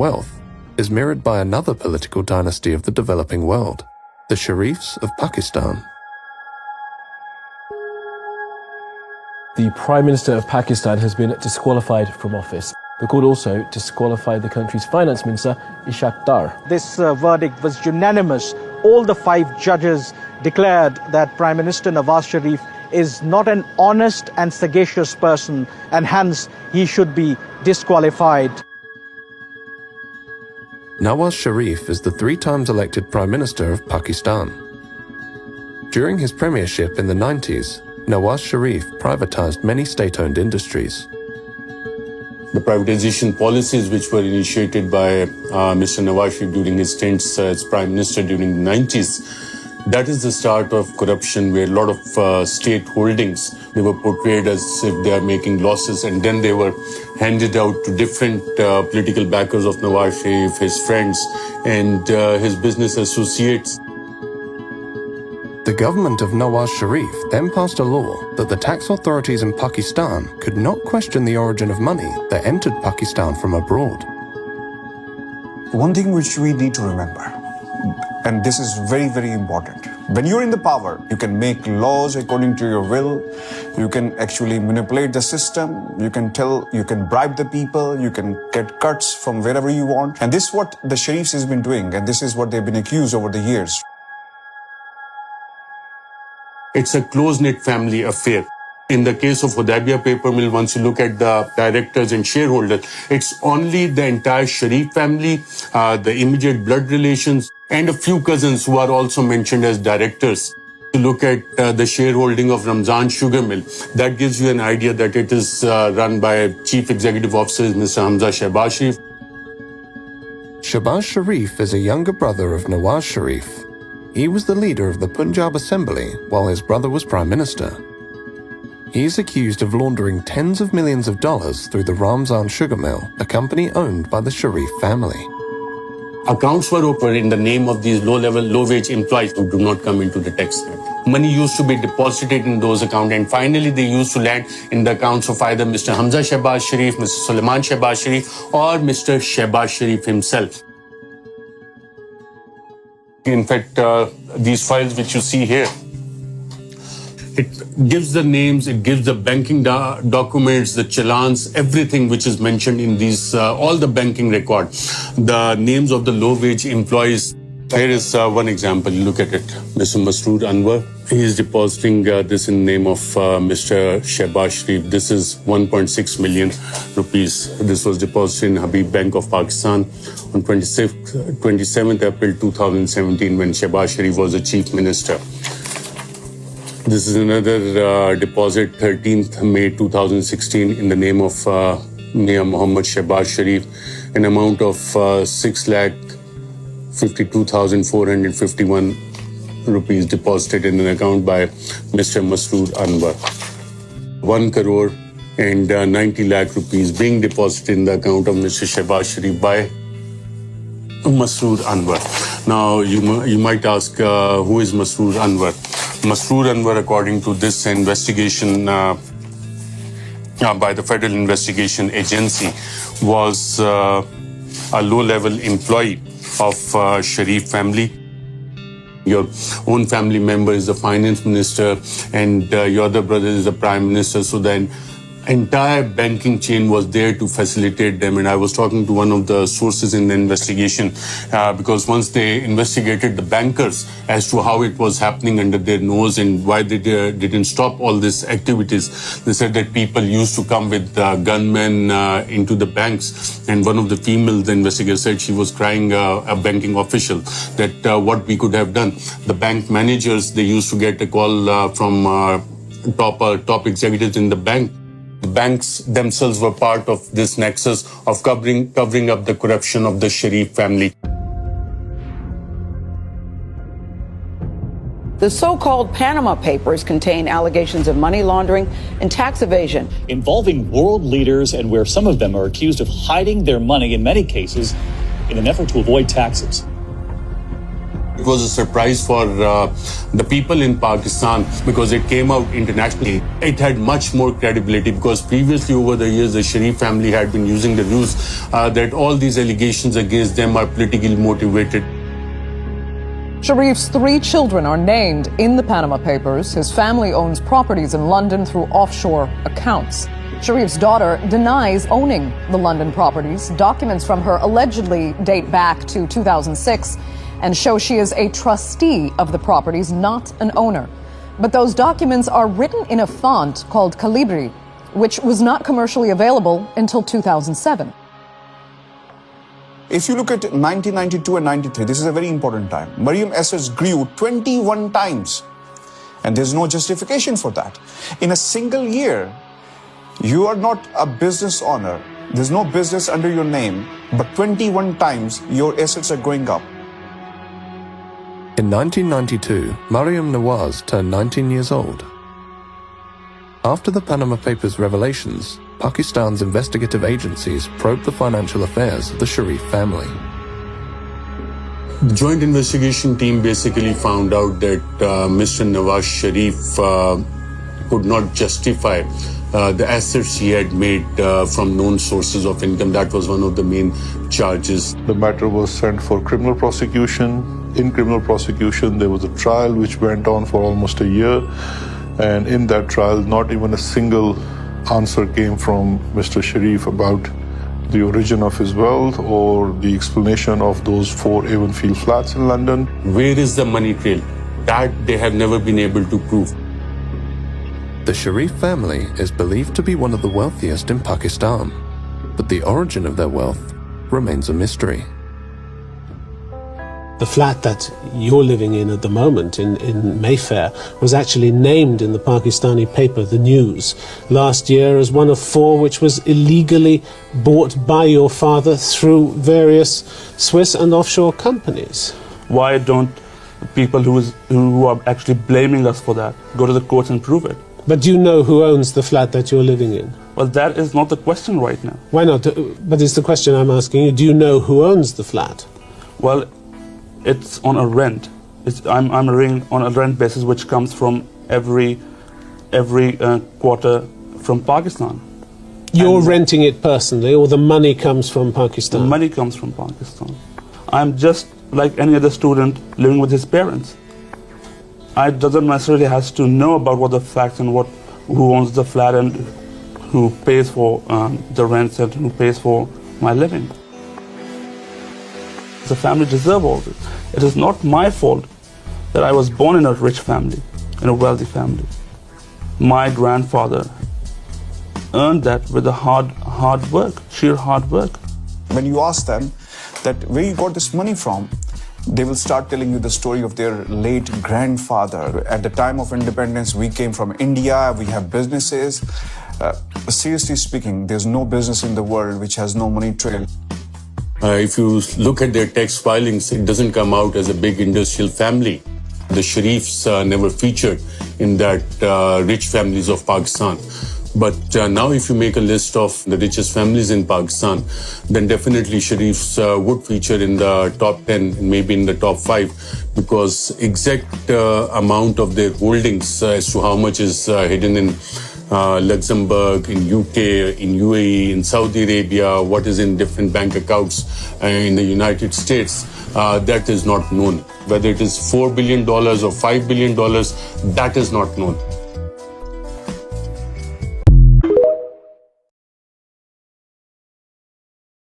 wealth is mirrored by another political dynasty of the developing world, the Sharifs of Pakistan. The Prime Minister of Pakistan has been disqualified from office. The court also disqualified the country's finance minister, Ishaq Dar. This verdict was unanimous. All the 5 judges declared that Prime Minister Nawaz Sharif is not an honest and sagacious person, and hence he should be disqualified. Nawaz Sharif is the 3 times elected Prime Minister of Pakistan. During his premiership in the 90s, Nawaz Sharif privatized many state-owned industries. The privatization policies which were initiated by Mr. Nawaz Sharif during his stints as Prime Minister during the 90s, that is the start of corruption, where a lot of state holdings, they were portrayed as if they are making losses, and then they were handed out to different political backers of Nawaz Sharif, his friends and his business associates. The government of Nawaz Sharif then passed a law that the tax authorities in Pakistan could not question the origin of money that entered Pakistan from abroad. One thing which we need to remember, and this is very, very important. When you're in the power, you can make laws according to your will. You can actually manipulate the system. You can bribe the people. You can get cuts from wherever you want. And this is what the Sharifs has been doing. And this is what they've been accused over the years. It's a close-knit family affair. In the case of Hudaybiyah paper mill, once you look at the directors and shareholders, it's only the entire Sharif family, the immediate blood relations, and a few cousins who are also mentioned as directors. To look at the shareholding of Ramzan Sugar Mill, that gives you an idea that it is run by Chief Executive Officer Mr. Hamza Shehbaz Sharif. Shehbaz Sharif is a younger brother of Nawaz Sharif. He was the leader of the Punjab Assembly while his brother was Prime Minister. He is accused of laundering tens of millions of dollars through the Ramzan Sugar Mill, a company owned by the Sharif family. Accounts were opened in the name of these low-level, low-wage employees who do not come into the tax net. Money used to be deposited in those accounts, and finally they used to land in the accounts of either Mr. Hamza Shehbaz Sharif, Mr. Sulaiman Shehbaz Sharif, or Mr. Shehbaz Sharif himself. In fact, these files which you see here, it gives the names, it gives the banking documents, the challans, everything which is mentioned in these, all the banking record, the names of the low-wage employees. Here is one example. You look at it. Mr. Masroor Anwar, he is depositing this in the name of Mr. Shehbaz Sharif. This is 1.6 million rupees. This was deposited in Habib Bank of Pakistan on 27th April 2017 when Shehbaz Sharif was the Chief Minister. This is another deposit, 13th May 2016, in the name of Mia Muhammad Shehbaz Sharif, an amount of 6,52,451 rupees deposited in an account by Mr. Masroor Anwar. 1 crore and 90 lakh rupees being deposited in the account of Mr. Shehbaz Sharif by Masroor Anwar. Now, you might ask, who is Masroor Anwar? Masroor Anwar, according to this investigation by the Federal Investigation Agency, was a low-level employee of Sharif family. Your own family member is the finance minister and your other brother is the prime minister. So then entire banking chain was there to facilitate them. And I was talking to one of the sources in the investigation because once they investigated the bankers as to how it was happening under their nose and why they didn't stop all these activities, they said that people used to come with gunmen into the banks. And one of the female investigators said she was crying a banking official that what we could have done. The bank managers, they used to get a call from top executives in the bank. The banks themselves were part of this nexus of covering up the corruption of the Sharif family. The so-called Panama Papers contain allegations of money laundering and tax evasion, involving world leaders and where some of them are accused of hiding their money in many cases in an effort to avoid taxes. It was a surprise for the people in Pakistan because it came out internationally. It had much more credibility because previously over the years, the Sharif family had been using the news that all these allegations against them are politically motivated. Sharif's 3 children are named in the Panama Papers. His family owns properties in London through offshore accounts. Sharif's daughter denies owning the London properties. Documents from her allegedly date back to 2006 and show she is a trustee of the properties, not an owner. But those documents are written in a font called Calibri, which was not commercially available until 2007. If you look at 1992 and 93, this is a very important time. Mariam assets grew 21 times. And there's no justification for that. In a single year, you are not a business owner. There's no business under your name, but 21 times your assets are going up. In 1992, Mariam Nawaz turned 19 years old. After the Panama Papers revelations, Pakistan's investigative agencies probed the financial affairs of the Sharif family. The joint investigation team basically found out that Mr. Nawaz Sharif could not justify the assets he had made from known sources of income. That was one of the main charges. The matter was sent for criminal prosecution. In criminal prosecution, there was a trial which went on for almost a year. And in that trial, not even a single answer came from Mr. Sharif about the origin of his wealth or the explanation of those 4 Avonfield flats in London. Where is the money trail? That they have never been able to prove. The Sharif family is believed to be one of the wealthiest in Pakistan, but the origin of their wealth remains a mystery. The flat that you're living in at the moment in Mayfair was actually named in the Pakistani paper, The News, last year as one of 4 which was illegally bought by your father through various Swiss and offshore companies. Why don't people who are actually blaming us for that go to the courts and prove it? But do you know who owns the flat that you're living in? Well, that is not the question right now. Why not? But it's the question I'm asking you. Do you know who owns the flat? Well, it's on a rent. I'm renting on a rent basis, which comes from every quarter from Pakistan. You're renting it personally, or the money comes from Pakistan? The money comes from Pakistan. I'm just like any other student living with his parents. I doesn't necessarily has to know about what the facts and who owns the flat and who pays for the rents and who pays for my living. The family deserve all this. It is not my fault that I was born in a rich family, in a wealthy family. My grandfather earned that with a hard work, sheer hard work. When you ask them that where you got this money from, they will start telling you the story of their late grandfather. At the time of independence, we came from India, we have businesses. Seriously speaking, there's no business in the world which has no money trail. If you look at their tax filings, it doesn't come out as a big industrial family. The Sharifs never featured in that rich families of Pakistan. But now if you make a list of the richest families in Pakistan, then definitely Sharifs would feature in the top 10, maybe in the top 5, because exact amount of their holdings as to how much is hidden in Luxembourg, in UK, in UAE, in Saudi Arabia, what is in different bank accounts in the United States, that is not known. Whether it is $4 billion or $5 billion, that is not known.